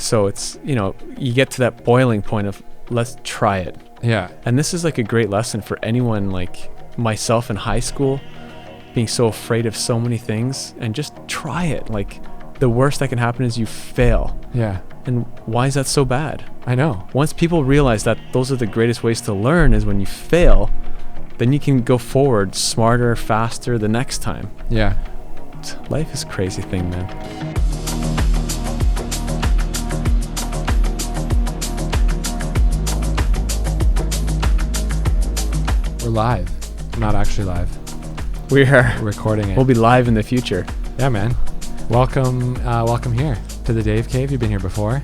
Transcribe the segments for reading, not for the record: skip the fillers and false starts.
So it's, you get to that boiling point of let's try it. Yeah. And this is like a great lesson for anyone like myself in high school, being so afraid of so many things, and just try it. Like the worst that can happen is you fail. Yeah. And why is that so bad? I know. Once people realize that those are the greatest ways to learn is when you fail, then you can go forward smarter, faster the next time. Yeah. Life is a crazy thing, man. We're live. Not actually live. We are. We're recording it. We'll be live in the future. Yeah, man. Welcome here to the Dave Cave. You've been here before.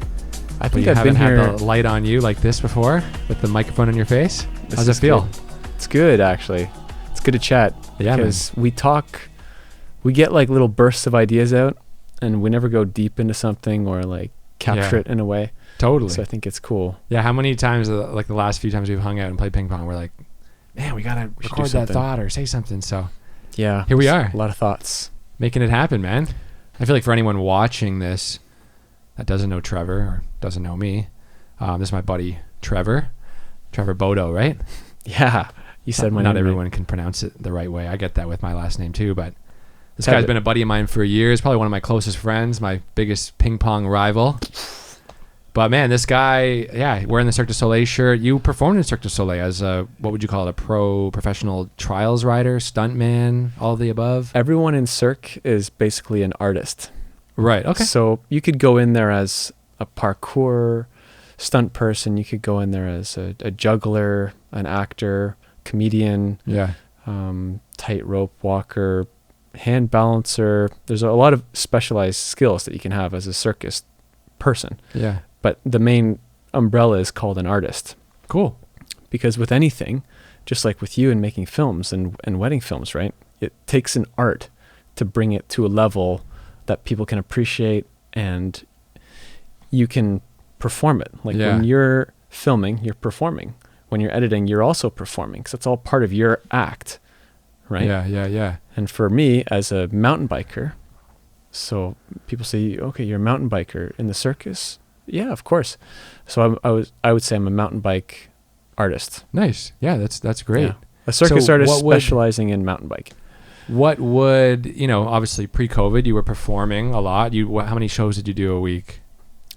I think you I've been haven't here. had the light on you like this before with the microphone in your face. This How's it is feel? good. It's good, actually. It's good to chat. Yeah, because we get like little bursts of ideas out, and we never go deep into something or like capture it in a way. Totally. So I think it's cool. Yeah. How many times, like the last few times we've hung out and played ping pong, we're like, man, we gotta should record do that something. thought or say something. So Yeah. here we are, A lot of thoughts. making it happen, man. I feel like for anyone watching this that doesn't know Trevor or doesn't know me, this is my buddy Trevor Bodogh, right? Yeah. You said my name. Not right. everyone can pronounce it the right way. I get that with my last name too, but this Have guy's it. been a buddy of mine for years, probably one of my closest friends, my biggest ping pong rival. But man, this guy, yeah, wearing the Cirque du Soleil shirt. You performed in Cirque du Soleil as a, what would you call it, a professional trials rider, stuntman, all of the above? Everyone in Cirque is basically an artist. Right, okay. So you could go in there as a parkour stunt person. You could go in there as a juggler, an actor, comedian, Yeah. tightrope walker, hand balancer. There's a lot of specialized skills that you can have as a circus person. Yeah. But the main umbrella is called an artist. Cool. Because with anything, just like with you and making films and wedding films, right? It takes an art to bring it to a level that people can appreciate and you can perform it. Like when you're filming, you're performing. When you're editing, you're also performing. So it's all part of your act, right? Yeah. And for me as a mountain biker, so people say, okay, you're a mountain biker in the circus? Yeah, of course. So I would say I'm a mountain bike artist. Nice. Yeah, that's great. Yeah. A circus So artist what would- specializing in mountain biking. What would, obviously pre-COVID, you were performing a lot. How many shows did you do a week?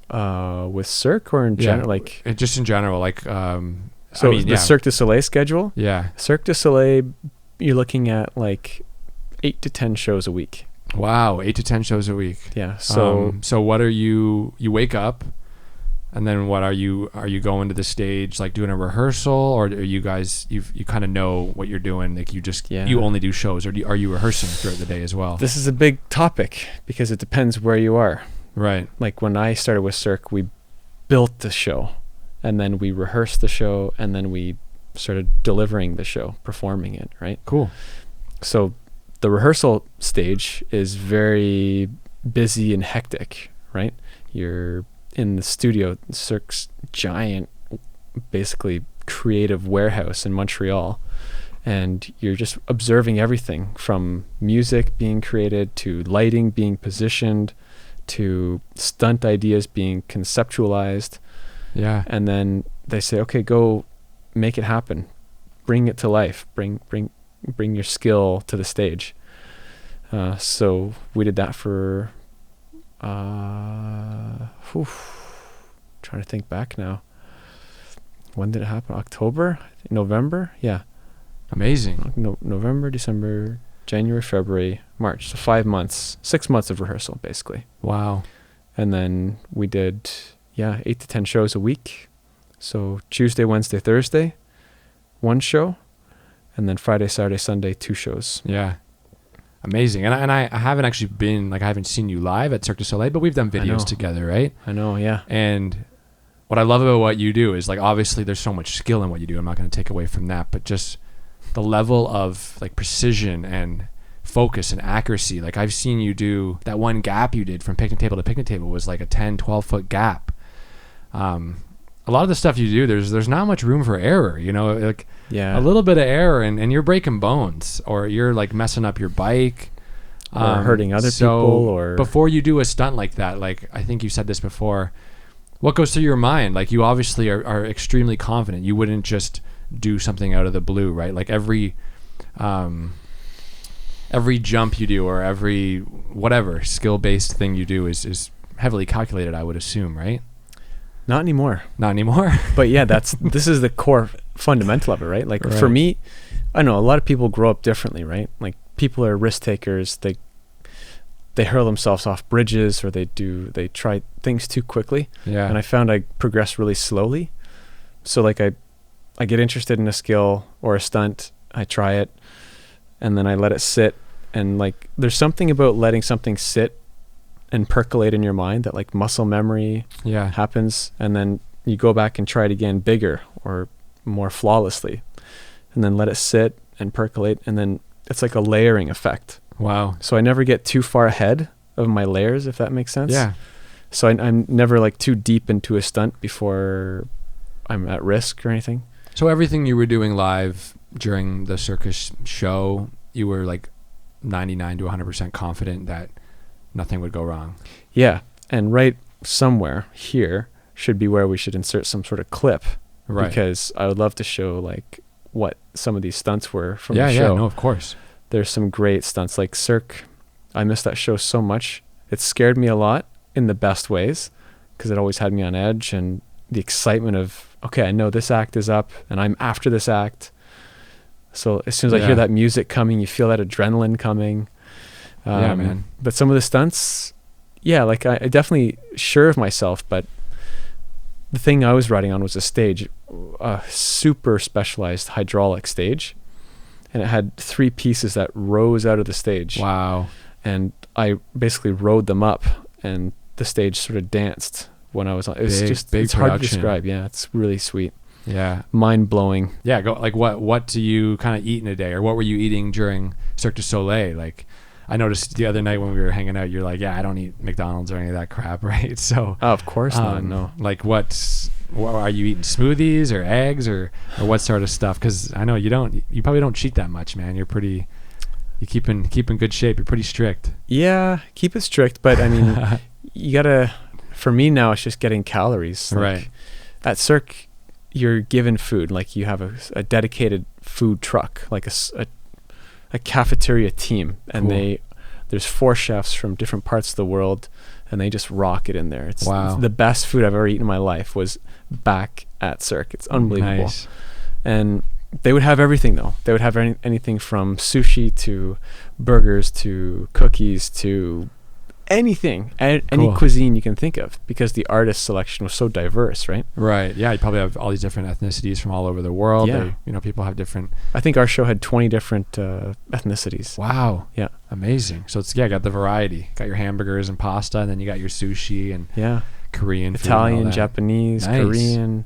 With Cirque or in general? Like, Just in general, like, so the Cirque du Soleil schedule? Yeah. Cirque du Soleil, you're looking at like 8 to 10 shows a week. Wow, 8 to 10 shows a week. Yeah. So so what are you wake up, and then what are you going to the stage, like doing a rehearsal, or are you guys, you kind of know what you're doing, like you only do shows, or are you rehearsing throughout the day as well? this is a big topic because it depends where you are. Right. Like when I started with Cirque, we built the show and then we rehearsed the show and then we started delivering the show, performing it, right? Cool. So the rehearsal stage is very busy and hectic, right? You're in the studio, Cirque's giant, basically creative warehouse in Montreal, and you're just observing everything from music being created to lighting being positioned to stunt ideas being conceptualized. Yeah. And then they say, okay, go make it happen, bring it to life, bring your skill to the stage. So we did that for trying to think back now. When did it happen? October? November? Yeah. Amazing. November, December, January, February, March. So 5 months, 6 months of rehearsal basically. Wow. And then we did 8 to 10 shows a week. So Tuesday, Wednesday, Thursday, 1 show, and then Friday, Saturday, Sunday, 2 shows. Yeah. Amazing. And I haven't actually been, like, I haven't seen you live at Cirque du Soleil, but we've done videos together, right? I know, yeah. And what I love about what you do is, like, obviously there's so much skill in what you do. I'm not going to take away from that, but just the level of, like, precision and focus and accuracy. Like, I've seen you do that one gap you did from picnic table to picnic table was like a 10-12 foot gap. A lot of the stuff you do, there's not much room for error, like a little bit of error and you're breaking bones, or you're like messing up your bike, or hurting other people. Or before you do a stunt like that, like I think you said this before, What goes through your mind? Like, you obviously are extremely confident. You wouldn't just do something out of the blue, right? Like every jump you do, or every whatever skill-based thing you do is heavily calculated, I would assume, right? Not anymore. Not anymore. But yeah, this is the core fundamental of it, right? Like Right. for me, I know a lot of people grow up differently, right? Like people are risk takers. They hurl themselves off bridges, or they try things too quickly. Yeah. And I found I progress really slowly. So like I get interested in a skill or a stunt, I try it, and then I let it sit. And like there's something about letting something sit and percolate in your mind that like muscle memory Yeah. happens, and then you go back and try it again bigger or more flawlessly, and then let it sit and percolate, and then it's like a layering effect. Wow. So I never get too far ahead of my layers, if that makes sense. Yeah. So I'm never like too deep into a stunt before I'm at risk or anything. So everything you were doing live during the circus show, you were like 99 to 100% confident that nothing would go wrong. Yeah. And right somewhere here should be where we should insert some sort of clip. Right. Because I would love to show like what some of these stunts were from Yeah, the yeah, show. no, of course. There's some great stunts like Cirque. I missed that show so much. It scared me a lot in the best ways, because it always had me on edge, and the excitement of, okay, I know this act is up and I'm after this act. So as soon as I hear that music coming, you feel that adrenaline coming. Yeah, man. But some of the stunts, yeah, like I definitely sure of myself, but the thing I was riding on was a stage, a super specialized hydraulic stage. And it had 3 pieces that rose out of the stage. Wow. And I basically rode them up, and the stage sort of danced when I was on. It was it's hard to describe. Yeah, it's really sweet. Yeah. Mind blowing. Yeah. Go like what do you kind of eat in a day, or what were you eating during Cirque du Soleil? Like, I noticed the other night when we were hanging out, you're like, yeah, I don't eat McDonald's or any of that crap, right? So. Oh, of course not. No. Like what are you eating? Smoothies or eggs or what sort of stuff? Because I know you probably don't cheat that much, man. You keep in good shape. You're pretty strict. Yeah, keep it strict, but I mean, you gotta. For me now, it's just getting calories. Like, right. At Cirque, you're given food. Like you have a dedicated food truck, like a cafeteria team, and Cool. there's 4 chefs from different parts of the world, and they just rock it in there. It's Wow. the best food I've ever eaten in my life was back at Cirque. It's unbelievable. Nice. And they would have everything though. They would have anything from sushi to burgers to cookies to anything, any Cool. cuisine you can think of, because the artist selection was so diverse, right? Right. Yeah. You probably have all these different ethnicities from all over the world. Yeah. People have different. I think our show had 20 different ethnicities. Wow. Yeah. Amazing. So it's got the variety. Got your hamburgers and pasta, and then you got your sushi and Yeah. Korean food and all Italian, that. Japanese, Nice. Korean.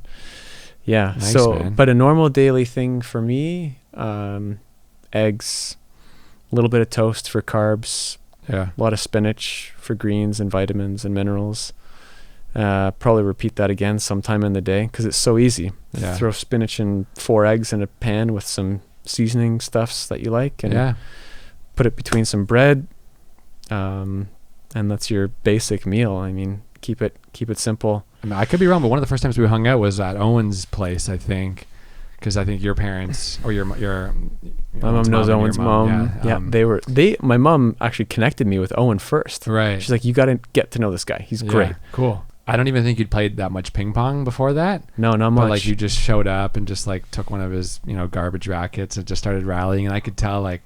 Yeah. Nice, So, man. but a normal daily thing for me, eggs, a little bit of toast for carbs, Yeah. a lot of spinach for greens and vitamins and minerals. Probably repeat that again sometime in the day, because it's so easy. Yeah. Throw spinach and 4 eggs in a pan with some seasoning stuffs that you like, and Yeah. put it between some bread, and that's your basic meal. I mean, keep it simple. I mean, I could be wrong, but one of the first times we hung out was at Owen's place, I think, because I think your parents or your My mom knows and Owen's your mom. Yeah, my mom actually connected me with Owen first. right. She's like, you got to get to know this guy. He's Yeah, great. cool. I don't even think you'd played that much ping pong before that. No, not But much. like you just showed up and just like took one of his, garbage rackets and just started rallying, and I could tell like,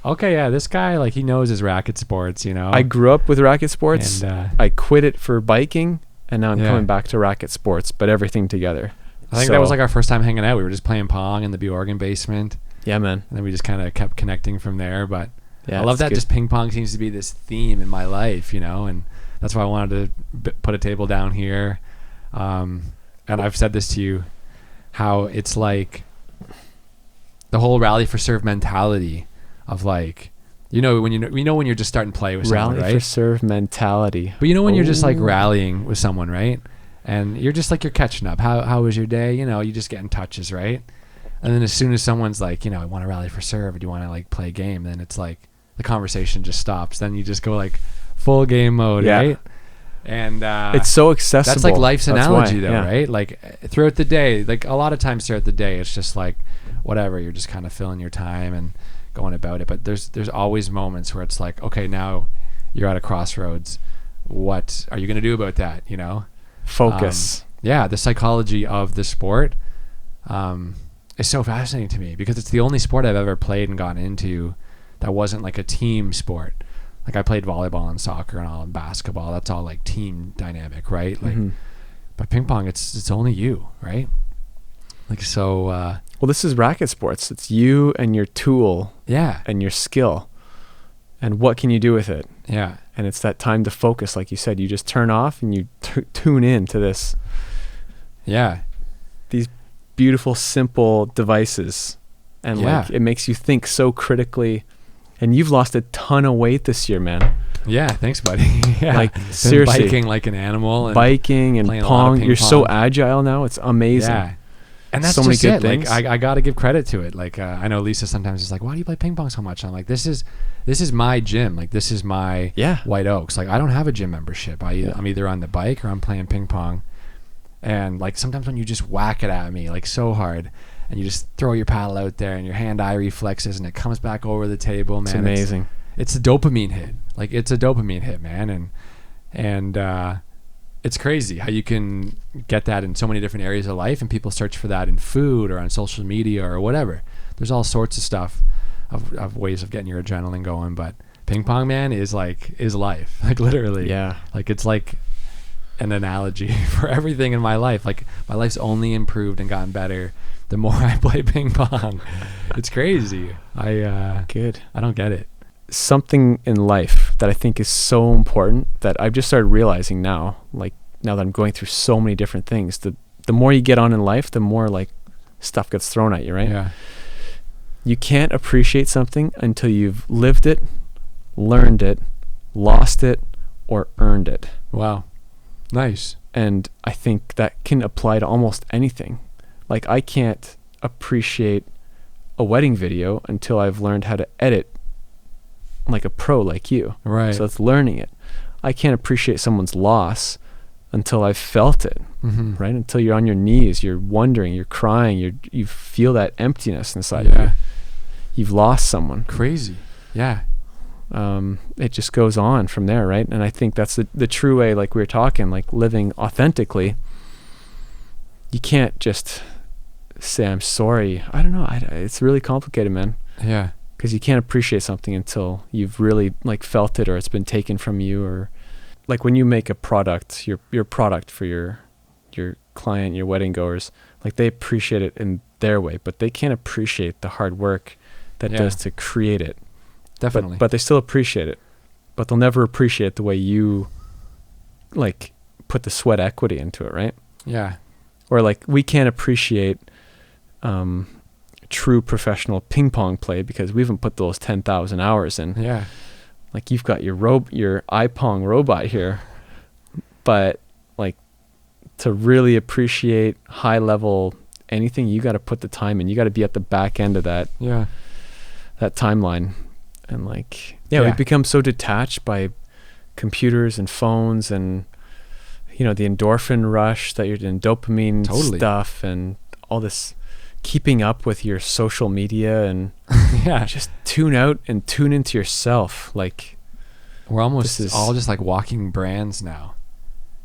okay, yeah, this guy, like, he knows his racket sports, I grew up with racket sports. And I quit it for biking, and now I'm Yeah. coming back to racket sports, but everything together. I think that was like our first time hanging out. We were just playing pong in the Bjorgen basement, Yeah, man. and then we just kind of kept connecting from there. But Yeah, I love it's that good. just ping pong seems to be this theme in my life, and that's why I wanted to put a table down here. And I've said this to you, how it's like the whole rally for serve mentality of like, when you're just starting to play with someone, Rally right? for serve mentality. But when you're just like Oh. rallying with someone, right? And you're just like, you're catching up. How was your day? You just getting touches, right? And then as soon as someone's like, I want to rally for serve, or do you want to like play a game? Then it's like the conversation just stops. Then you just go like full game mode, Yeah. right? And it's so accessible. That's like life's That's analogy, why, though, yeah. right? Like throughout the day, like a lot of times throughout the day, it's just like whatever. You're just kind of filling your time and going about it. But there's always moments where it's like, okay, now you're at a crossroads. What are you going to do about that? You know, Focus. The psychology of the sport is so fascinating to me because it's the only sport I've ever played and gotten into that wasn't like a team sport. Like I played volleyball and soccer and all, and basketball. That's all like team dynamic, right? Like, but ping pong, it's only you, right? Like so. Well, this is racket sports. It's you and your tool. Yeah. And your skill, and what can you do with it? Yeah. And it's that time to focus, like you said. You just turn off and you tune in to this. Yeah. These beautiful, simple devices, and like it makes you think so critically. And you've lost a ton of weight this year, man. Yeah, thanks, buddy. Yeah. Like seriously, biking like an animal. And biking and pong. You're so agile now. It's amazing. Yeah. And that's so just many it. good things. Like I got to give credit to it. Like I know Lisa sometimes is like, "Why do you play ping pong so much?" I'm like, "This is my gym. Like this is my White Oaks. Like I don't have a gym membership. I'm either on the bike or I'm playing ping pong." And like sometimes when you just whack it at me like so hard, and you just throw your paddle out there and your hand-eye reflexes and it comes back over the table, man. It's amazing. It's a dopamine hit. Like it's a dopamine hit, man. And it's crazy how you can get that in so many different areas of life, and people search for that in food or on social media or whatever. There's all sorts of stuff of ways of getting your adrenaline going, but ping pong, man, is life. Like literally. Yeah. Like it's like an analogy for everything in my life. Like my life's only improved and gotten better the more I play ping pong. It's crazy. I don't get it. Something in life that I think is so important that I've just started realizing now, like now that I'm going through so many different things, the more you get on in life, the more like stuff gets thrown at you, right? Yeah. You can't appreciate something until you've lived it, learned it, lost it, or earned it. Wow. Nice. And I think that can apply to almost anything. Like I can't appreciate a wedding video until I've learned how to edit like a pro like you. Right. So it's learning it. I can't appreciate someone's loss until I've felt it, right? Until you're on your knees, you're wondering, you're crying, you feel that emptiness inside of you. You've lost someone. Crazy. Yeah. It just goes on from there, right? And I think that's the true way, like we were talking, like living authentically. You can't just say, I'm sorry. I don't know. It's really complicated, man. Yeah. Because you can't appreciate something until you've really like felt it, or it's been taken from you, or like when you make a product, your product for your client, your wedding goers, like they appreciate it in their way, but they can't appreciate the hard work that does to create it. Definitely. But they still appreciate it, but they'll never appreciate the way you like put the sweat equity into it, right? Yeah. Or like we can't appreciate true professional ping pong play because we haven't put those 10,000 hours in. Yeah. Like you've got your iPong robot here, but like to really appreciate high level anything, you got to put the time in. You got to be at the back end of that. Yeah. That timeline. And like, we become so detached by computers and phones and, you know, the endorphin rush that you're in, dopamine stuff and all this keeping up with your social media and just tune out and tune into yourself. Like we're almost all just like walking brands now.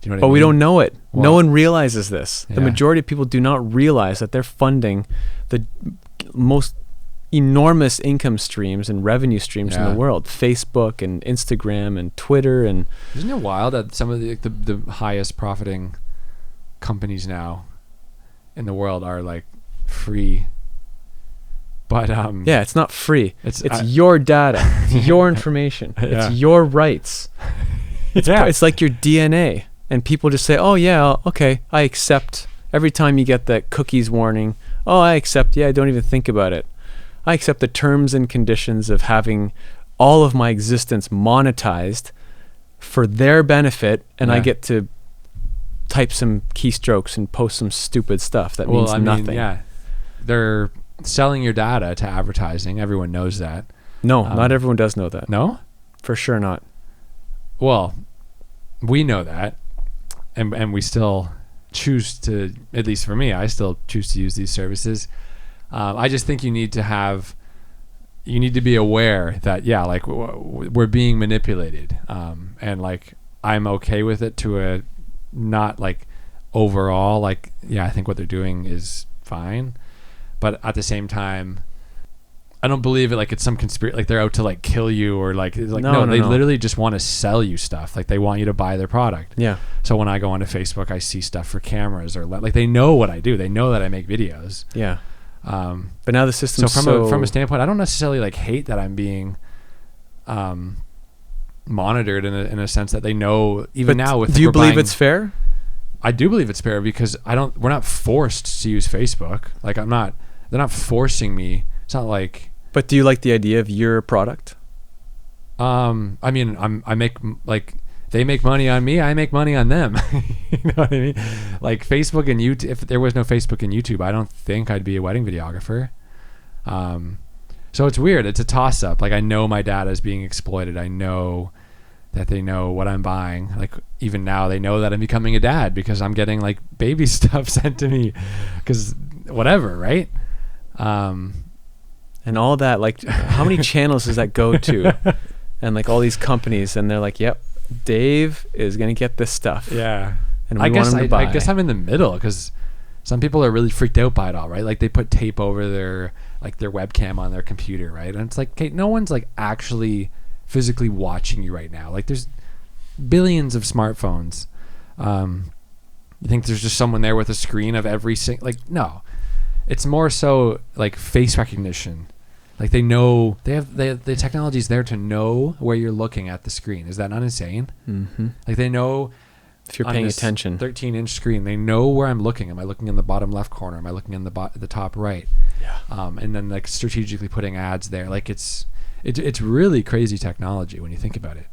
Do you know what I mean? But we don't know it. Well, no one realizes this. Yeah. The majority of people do not realize that they're funding the most enormous income streams and revenue streams in the world. Facebook and Instagram and Twitter. And isn't it wild that some of the highest profiting companies now in the world are like free? But it's not free. It's your data. It's your information. It's your rights. It's like your DNA. And people just say, oh yeah, okay, I accept. Every time you get that cookies warning, oh, I accept. Yeah, I don't even think about it. I accept the terms and conditions of having all of my existence monetized for their benefit, and I get to type some keystrokes and post some stupid stuff that means nothing. Yeah, they're selling your data to advertising. Everyone knows that. No, not everyone does know that. No? For sure not. Well, we know that, and we still choose to, at least for me, I still choose to use these services. I just think you need to be aware that, yeah, like we're being manipulated, and like I'm okay with it to a not like overall, like, yeah, I think what they're doing is fine, but at the same time, I don't believe it. Like it's some conspiracy, like they're out to like kill you or like no, they literally just want to sell you stuff. Like they want you to buy their product. Yeah. So when I go onto Facebook, I see stuff for cameras or like they know what I do. They know that I make videos. Yeah. But now the system. So from a standpoint, I don't necessarily like hate that I'm being monitored in a sense that they know even now. With do you believe it's fair? I do believe it's fair because we're not forced to use Facebook. Like they're not forcing me. It's not like. But do you like the idea of your product? I mean, I make like they make money on me, I make money on them. You know what I mean? Like Facebook and YouTube. If there was no Facebook and YouTube, I don't think I'd be a wedding videographer. So it's weird. It's a toss up. Like I know my data is being exploited. I know that they know what I'm buying. Like even now, they know that I'm becoming a dad because I'm getting like baby stuff sent to me, because whatever, right? And all that, like, how many channels does that go to? And like all these companies, and they're like, "Yep, Dave is gonna get this stuff." Yeah, and we want him to buy. I guess I'm in the middle because some people are really freaked out by it all, right? Like they put tape over their webcam on their computer, right? And it's like, okay, no one's like actually physically watching you right now. Like there's billions of smartphones. You think there's just someone there with a screen of every like no, it's more so like face recognition. Like they know the technology's there to know where you're looking at the screen. Is that not insane? Mm-hmm. Like they know if you're paying attention. 13-inch screen, they know where I'm looking. Am I looking in the bottom left corner? Am I looking in the top right? Yeah. And then like strategically putting ads there. Like it's really crazy technology when you think about it.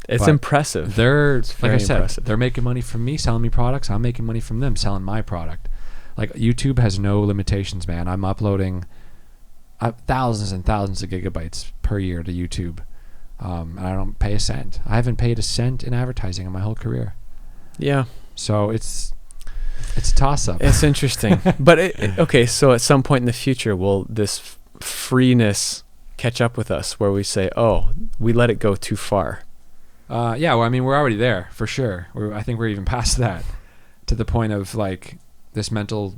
It's impressive. It's like I said, impressive. They're making money from me selling me products. I'm making money from them selling my product. Like YouTube has no limitations, man. I'm uploading thousands and thousands of gigabytes per year to YouTube, and I don't pay a cent. I haven't paid a cent in advertising in my whole career. Yeah. So it's a toss up. It's interesting, but okay. So at some point in the future, will this freeness catch up with us, where we say, "Oh, we let it go too far"? Yeah. Well, I mean, we're already there for sure. I think we're even past that, to the point of like this mental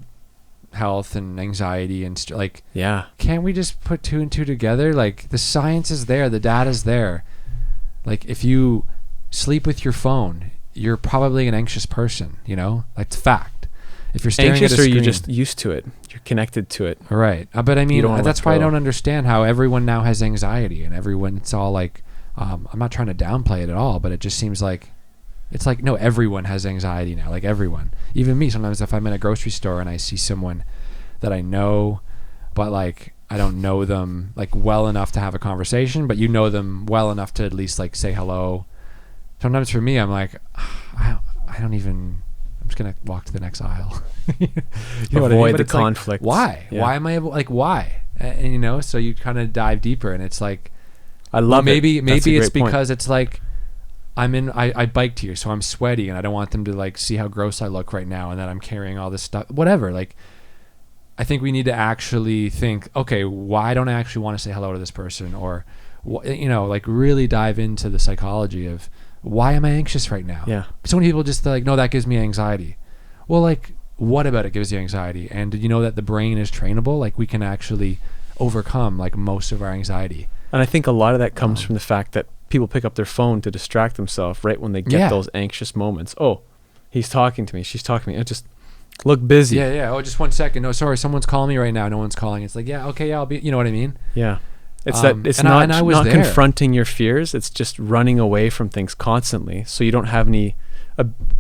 health and anxiety and like, yeah, can't we just put two and two together? Like the science is there, the data's there. Like if you sleep with your phone, you're probably an anxious person, you know? That's fact. If you're staring anxious, at a screen, or you're just used to it, you're connected to it. Right. But I mean, that's why I don't understand how everyone now has anxiety, and everyone, it's all like, I'm not trying to downplay it at all, but it just seems like it's like, no, everyone has anxiety now. Like everyone, even me. Sometimes if I'm in a grocery store and I see someone that I know, but like I don't know them like well enough to have a conversation, but you know them well enough to at least like say hello. Sometimes for me, I'm like, I don't even. I'm just gonna walk to the next aisle. You know what I mean? Avoid the conflict. Like, why? Yeah. Why am I able? Like why? And you know, so you kind of dive deeper, and it's like, I love it. Maybe it's because it's like, I biked here, so I'm sweaty, and I don't want them to like see how gross I look right now, and that I'm carrying all this stuff. Whatever. Like, I think we need to actually think, okay, why don't I actually want to say hello to this person, or, you know, like really dive into the psychology of why am I anxious right now? Yeah. So many people just like, no, that gives me anxiety. Well, like, what about it gives you anxiety? And did you know that the brain is trainable? Like, we can actually overcome like most of our anxiety. And I think a lot of that comes from the fact that people pick up their phone to distract themselves right when they get those anxious moments. Oh, he's talking to me. She's talking to me. I just look busy. Yeah. Oh, just 1 second. No, sorry, someone's calling me right now. No one's calling. It's like, yeah, okay, yeah, I'll be. You know what I mean? Yeah. It's that it's not confronting your fears. It's just running away from things constantly. So you don't have any.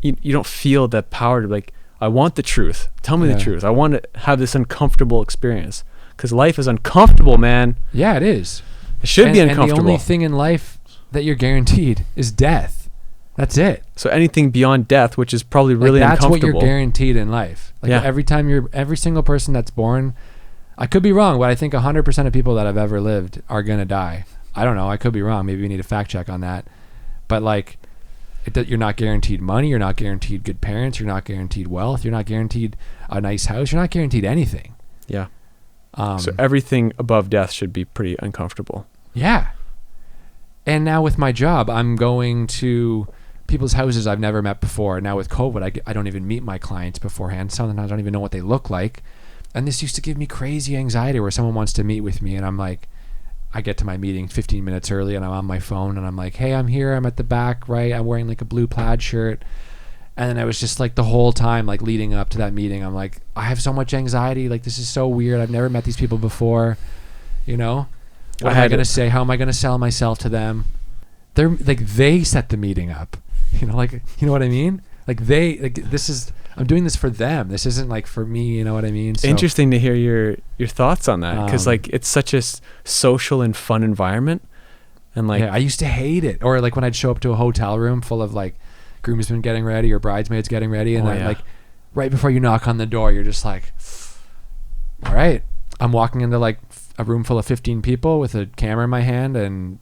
You don't feel that power to like, I want the truth. Tell me the truth. I want to have this uncomfortable experience, because life is uncomfortable, man. Yeah, it is. It should be uncomfortable. And the only thing in life that you're guaranteed is death. That's it. So anything beyond death, which is probably really that's uncomfortable. That's what you're guaranteed in life. Like every single person that's born, I could be wrong, but I think 100% of people that have ever lived are going to die. I don't know. I could be wrong. Maybe we need a fact check on that. But like, You're not guaranteed money. You're not guaranteed good parents. You're not guaranteed wealth. You're not guaranteed a nice house. You're not guaranteed anything. Yeah. So everything above death should be pretty uncomfortable. Yeah. And now with my job, I'm going to people's houses I've never met before. Now with COVID, I don't even meet my clients beforehand. Sometimes I don't even know what they look like. And this used to give me crazy anxiety where someone wants to meet with me and I'm like, I get to my meeting 15 minutes early and I'm on my phone and I'm like, hey, I'm here. I'm at the back, right? I'm wearing like a blue plaid shirt. And then I was just like the whole time, like leading up to that meeting, I'm like, I have so much anxiety. Like, this is so weird. I've never met these people before. You know, what am I going to say? How am I going to sell myself to them? They're like, they set the meeting up, you know, like, you know what I mean? Like I'm doing this for them. This isn't like for me. You know what I mean? So, interesting to hear your thoughts on that. Cause like, it's such a social and fun environment. And like, yeah, I used to hate it. Or like when I'd show up to a hotel room full of like groomsmen getting ready or bridesmaids getting ready. And then like right before you knock on the door, you're just like, all right, I'm walking into like a room full of 15 people with a camera in my hand and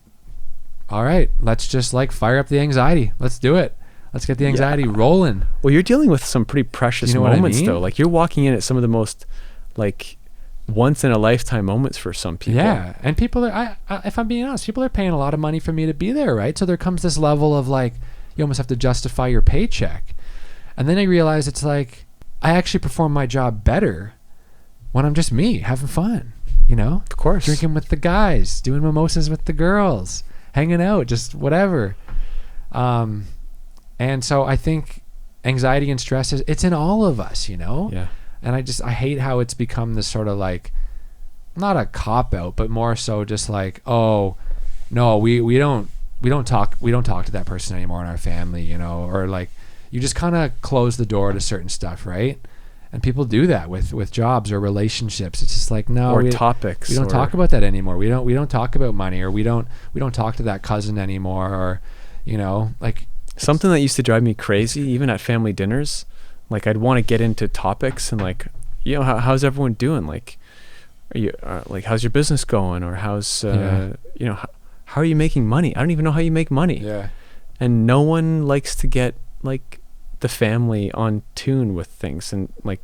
all right, let's just like fire up the anxiety. Let's do it. Let's get the anxiety rolling. Well, you're dealing with some pretty precious moments though. Like you're walking in at some of the most like once in a lifetime moments for some people. Yeah. And people are, if I'm being honest, people are paying a lot of money for me to be there. Right. So there comes this level of like, you almost have to justify your paycheck. And then I realized it's like, I actually perform my job better when I'm just me having fun, you know, of course, drinking with the guys, doing mimosas with the girls, hanging out, just whatever. And so I think anxiety and stress it's in all of us, you know? Yeah. And I hate how it's become this sort of like, not a cop out, but more so just like, oh no, we don't talk to that person anymore in our family, you know, or like you just kind of close the door to certain stuff, right? And people do that with jobs or relationships. It's just like, no, topics. We don't talk about that anymore. We don't talk about money, or we don't talk to that cousin anymore, or, you know, like something that used to drive me crazy, even at family dinners. Like I'd want to get into topics and like, you know, how's everyone doing? Like, are you like, how's your business going? Or how's you know, how are you making money? I don't even know how you make money. Yeah. And no one likes to get like the family on tune with things. And like,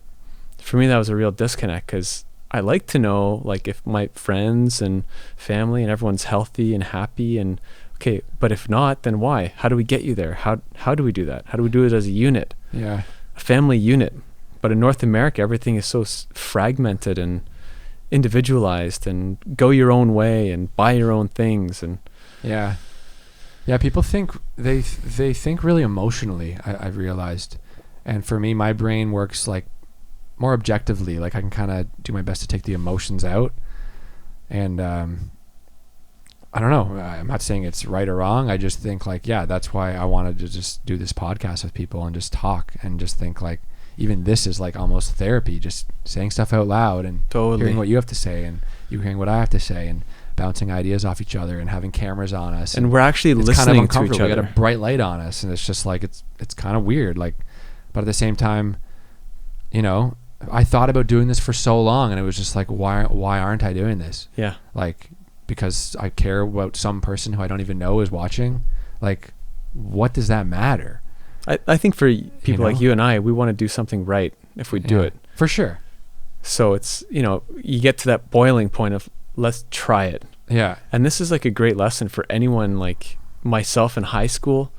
for me, that was a real disconnect because I like to know like if my friends and family and everyone's healthy and happy and okay, but if not, then why? How do we get you there? How do we do that? How do we do it as a unit? Yeah. A family unit. But in North America, everything is so fragmented and individualized and go your own way and buy your own things. And yeah, people think they think really emotionally, I've realized. And for me, my brain works like more objectively. Like I can kind of do my best to take the emotions out. And I don't know, I'm not saying it's right or wrong. I just think like, yeah, that's why I wanted to just do this podcast with people and just talk and just think like, even this is like almost therapy, just saying stuff out loud and hearing what you have to say and you hearing what I have to say and bouncing ideas off each other and having cameras on us. And we're actually listening to each other. We got a bright light on us and it's just like, it's kind of weird. Like, but at the same time, you know, I thought about doing this for so long and it was just like, why aren't I doing this? Yeah. Like, because I care about some person who I don't even know is watching. Like, what does that matter? I think for people like you and I, we want to do something right if we do it. For sure. So it's, you know, you get to that boiling point of let's try it. Yeah. And this is like a great lesson for anyone like myself in high school,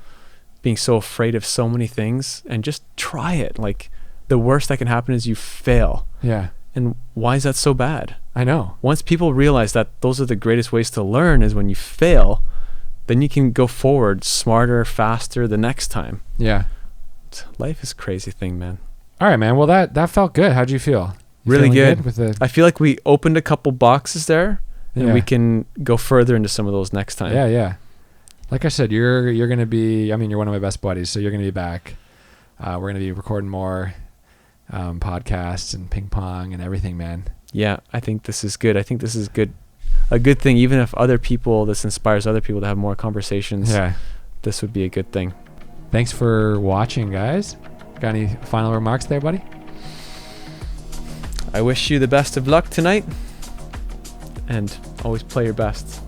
being so afraid of so many things, and just try it. Like the worst that can happen is you fail. Yeah. And why is that so bad? I know. Once people realize that those are the greatest ways to learn is when you fail, then you can go forward smarter, faster the next time. Yeah. Life is a crazy thing, man. All right, man. Well, that felt good. How'd you feel? Really good. I feel like we opened a couple boxes there and we can go further into some of those next time. Yeah. Like I said, you're going to be, I mean, you're one of my best buddies, so you're going to be back. We're going to be recording more podcasts and ping pong and everything, man. Yeah, I think this is good. I think this is good. A good thing, even if this inspires other people to have more conversations. Yeah, this would be a good thing. Thanks for watching, guys. Got any final remarks there, buddy? I wish you the best of luck tonight, and always play your best.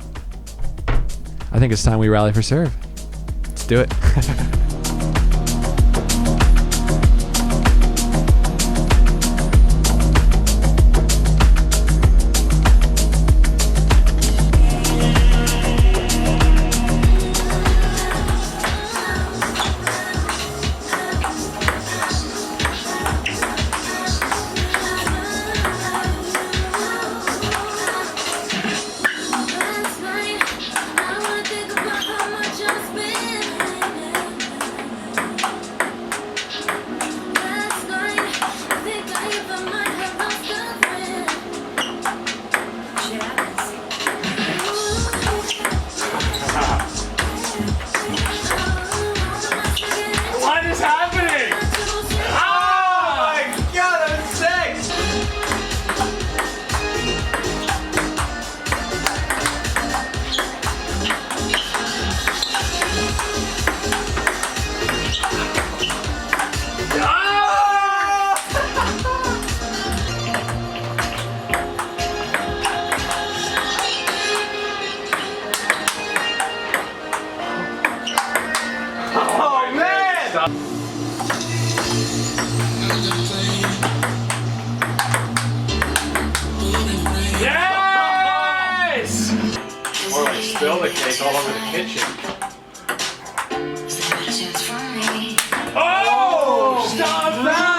I think it's time we rally for serve. Let's do it. Yes! Or like spill the cake all over the kitchen. Oh! Stop that!